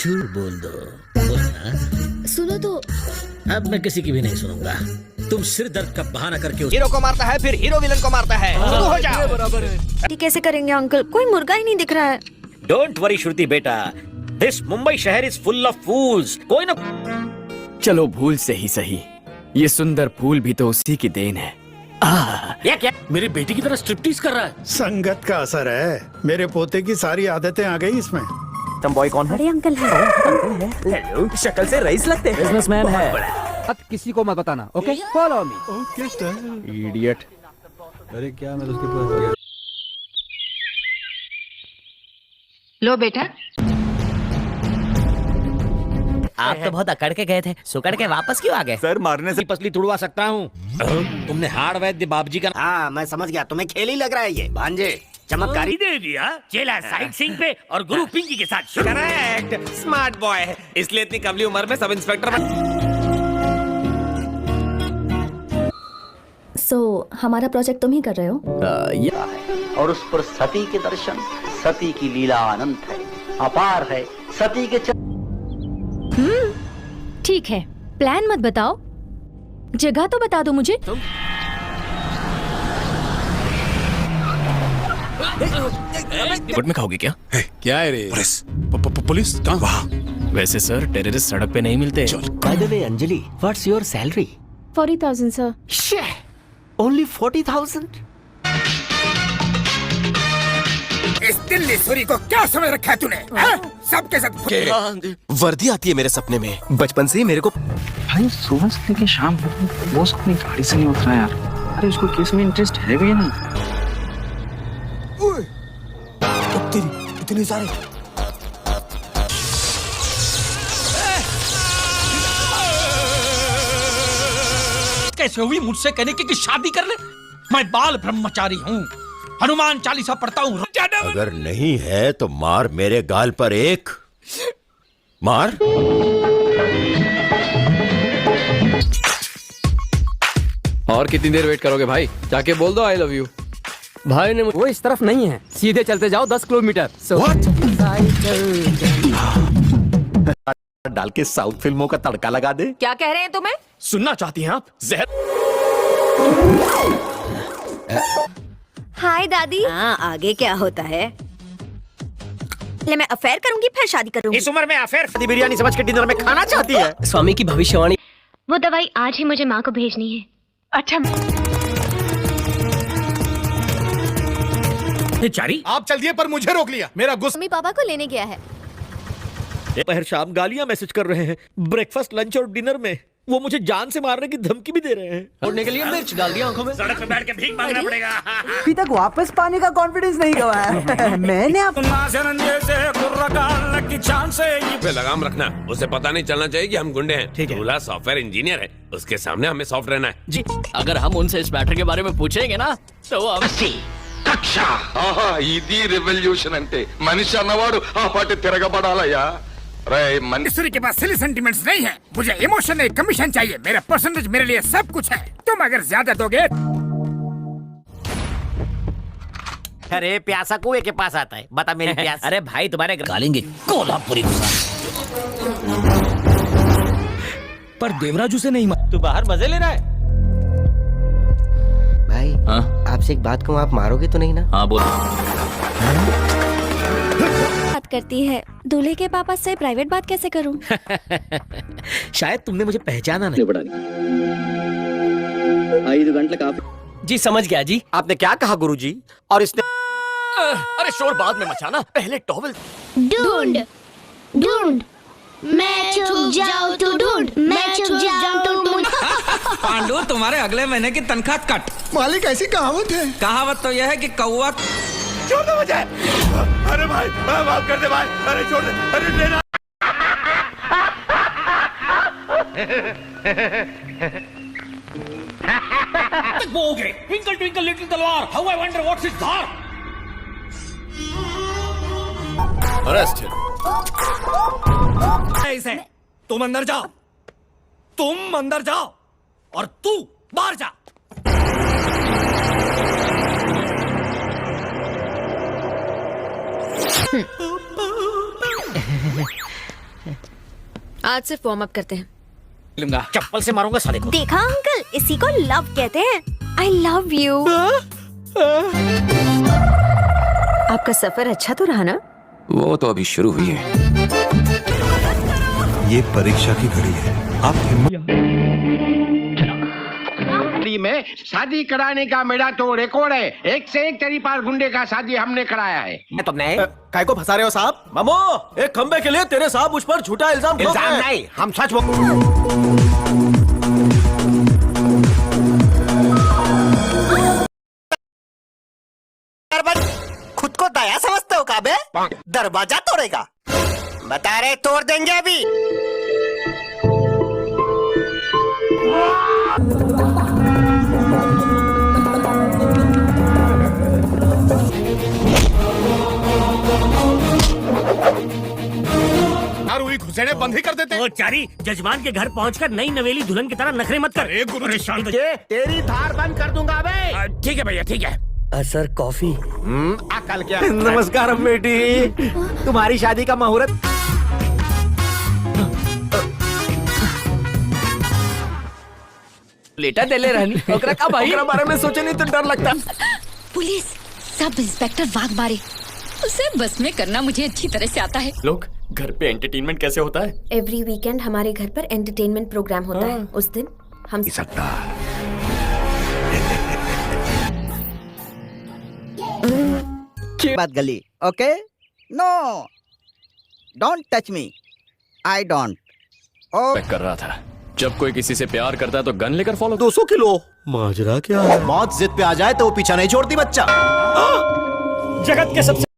झूठ बोल दो, बोलना। सुनो तो। अब मैं किसी की भी नहीं सुनूंगा। तुम सिर दर्द का बहाना करके हीरो को मारता है, फिर हीरो विलन को मारता है। शुरू हो जाओ। बराबर है। ये कैसे करेंगे अंकल? कोई मुर्गा ही नहीं दिख रहा है। डोंट वरी श्रुति बेटा, दिस मुंबई शहर इज फुल ऑफ फूल्स। कोई ना। चलो भूल से ही सही, ये सुंदर फूल भी तो उसी की देन है। ये क्या मेरी बेटी की तरह स्ट्रिप्टीज कर रहा है? संगत का असर है। मेरे पोते की सारी आदतें आ गई इसमें। तुम बॉय कौन है? बड़े अंकल है। हेलो, शक्ल से रईस लगते हैं। बिजनेसमैन है। अब किसी को मत बताना, okay? Follow me. Okay sir. Idiot. अरे क्या मैं उसके पास लो बेटा। आप तो बहुत अकड़ के गए थे, सुकड़ के वापस क्यों आ गए? सर मारने से पसली तुड़वा सकता हूँ। तुमने हाड़ वैद्य बाबूजी का हाँ, मैं समझ गया, तुम्हें खेल ही लग रहा है ये भांजे। चमत्कारी दे दिया। चेला साइट सीइंग पे और गुरु पिंकी के साथ। करेक्ट, स्मार्ट बॉय है, इसलिए इतनी कमली उम्र में सब इंस्पेक्टर हमारा प्रोजेक्ट तुम ही कर रहे हो? और उस पर सती के दर्शन, सती की लीला अनंत है, अपार है। सती के ठीक है, प्लान मत बताओ, जगह तो बता दो मुझे। गुड में खाओगे क्या? क्या है रे? पुलिस कहाँ? वहाँ। वैसे सर टेररिस्ट सड़क पे नहीं मिलते। By the way Anjali, what's your salary? 40,000 sir. Only 40,000? इस दिल्ली सूरी को क्या समझ रखा है तूने? सबके साथ वर्दी आती है मेरे सपने में, बचपन से ही मेरे को। भाई सुबह से लेके शाम वो अपनी गाड़ी से नहीं उतरा यार। अरे उसको केस में इंटरेस्ट है भी नहीं। इतने सारे कैसे हुई मुझसे कहने की कि शादी कर ले? मैं बाल ब्रह्मचारी हूँ, हनुमान चालीसा पढ़ता हूँ। अगर नहीं है तो मार मेरे गाल पर एक मार। और कितनी देर वेट करोगे भाई? जाके बोल दो आई लव यू। भाई ने वो इस तरफ नहीं है, सीधे चलते जाओ 10 किलोमीटर। डाल के साउथ फिल्मों का तड़का लगा दे। क्या कह रहे हैं तुम्हें? सुनना चाहती हैं आप? जहर। हाय दादी। हाँ, आगे क्या होता है? ले मैं अफेयर करूंगी फिर शादी करूंगी। इस उम्र में अफेयर बिरयानी समझ के डिनर में खाना चाहती है। स्वामी की भविष्यवाणी। वो दवाई आज ही मुझे माँ को भेजनी है। अच्छा चारी आप चल दिए पर मुझे रोक लिया। मेरा गुस्सा। मम्मी पापा को लेने गया है। दोपहर शाम गालियां मैसेज कर रहे हैं, ब्रेकफास्ट लंच और डिनर में वो मुझे जान से मारने की धमकी भी दे रहे हैं। उड़ने के लिए मिर्च डाल दिया आंखों में। सड़क पे बैठ के भीख मांगना पड़ेगा। अभी तक वापस पाने का कॉन्फिडेंस नहीं गवाया। मैंने लगाम रखना, उसे पता नहीं चलना चाहिए कि हम गुंडे हैं। ठीक है। दूल्हा सॉफ्टवेयर इंजीनियर है, उसके सामने हमें सॉफ्ट रहना है। जी, अगर हम उनसे इस मैटर के बारे में पूछेंगे ना तो हम ఇది రెవల్యూషన్ అంటే మనిషి అన్నవాడు ఆ పాటి తిరగబడాలయ్యా। सूरी के पास सिली सेंटिमेंट्स नहीं है, मुझे इमोशन नहीं, कमीशन चाहिए। मेरा परसेंटेज मेरे लिए सब कुछ है। तुम अगर ज्यादा दोगे। अरे प्यासा कुएं के पास आता है, बता मेरी प्यास। अरे भाई तुम्हारे गालेंगे कोल्हापुरी गुस्सा। पर देवराजू से नहीं। तू बाहर मजे ले रहा है? भाई आपसे एक बात कहूँ, आप मारोगे तो नहीं ना? हाँ बोल। बात करती है, दूल्हे के पापा से प्राइवेट बात कैसे करूं? शायद तुमने मुझे पहचाना नहीं। 5 गंटలకు जी समझ गया जी। आपने क्या कहा गुरुजी? और इसने अरे शोर बाद में मचाना, पहले टॉवल। ढूंढ ढूंढ, मैं छुप जाऊं तो ढूंढ, मैं छुप जाऊं तो ढूंढ। पांडु, तुम्हारे अगले महीने की तनख्वाह कट। मालिक ऐसी कहावत है। कहावत तो यह है कि कौवा। छोड़ दो मुझे। अरे भाई माफ कर दे भाई। अरे छोड़ दे। अरे लेना। वो हो गए। ट्विंकल ट्विंकल लिटिल तलवार, how I wonder what's it's Dhar. Arrest. ऐसे तुम अंदर जाओ, तुम अंदर जाओ और तू बाहर जा। आज से फॉर्म अप करते हैं। लूंगा, चप्पल से मारूंगा साले को। देखा अंकल, इसी को लव कहते हैं। I love you. आपका सफर अच्छा तो रहा ना? वो तो अभी शुरू हुई है। ये परीक्षा की घड़ी है, आप हिम्मत में शादी कराने का मेरा तो रिकॉर्ड है। एक से एक तेरी पार गुंडे का शादी हमने कराया है। तुमने काय को फंसा रहे हो साहब? मामो, एक खंबे के लिए तेरे साहब उस पर झूठा इल्जाम ठोक रहे हैं। नहीं, हम सच बोल। खुद को दया समझते हो काबे? दरवाजा तोड़ेगा? बता रहे तोड़ देंगे अभी। घुसेड़े बंद ही कर देते। ओ चारी, जजमान के घर पहुंचकर नई नवेली दुल्हन की तरह नखरे मत कर। गुरु तेरी थार बंद कर दूंगा अबे। ठीक है भैया, ठीक है। Sir coffee. अकल क्या? नमस्कार बेटी, तुम्हारी शादी का मुहूर्त। लेटा दे ले रहनी ओकरा का भाई बारे में सोचे नहीं तो डर लगता। पुलिस सब इंस्पेक्टर वाघ मारे, उसे बस में करना मुझे अच्छी तरह से आता है। लोग घर पे एंटरटेनमेंट कैसे होता है? एवरी वीकेंड हमारे घर पर एंटरटेनमेंट प्रोग्राम होता है। उस दिन हम सकता बात गली। Okay, no don't touch me, I don't. कर रहा था, जब कोई किसी से प्यार करता है तो गन लेकर फॉलो। 200 किलो। माजरा क्या है? मौत जिद पे आ जाए तो वो पीछा नहीं छोड़ती बच्चा। जगत के सबसे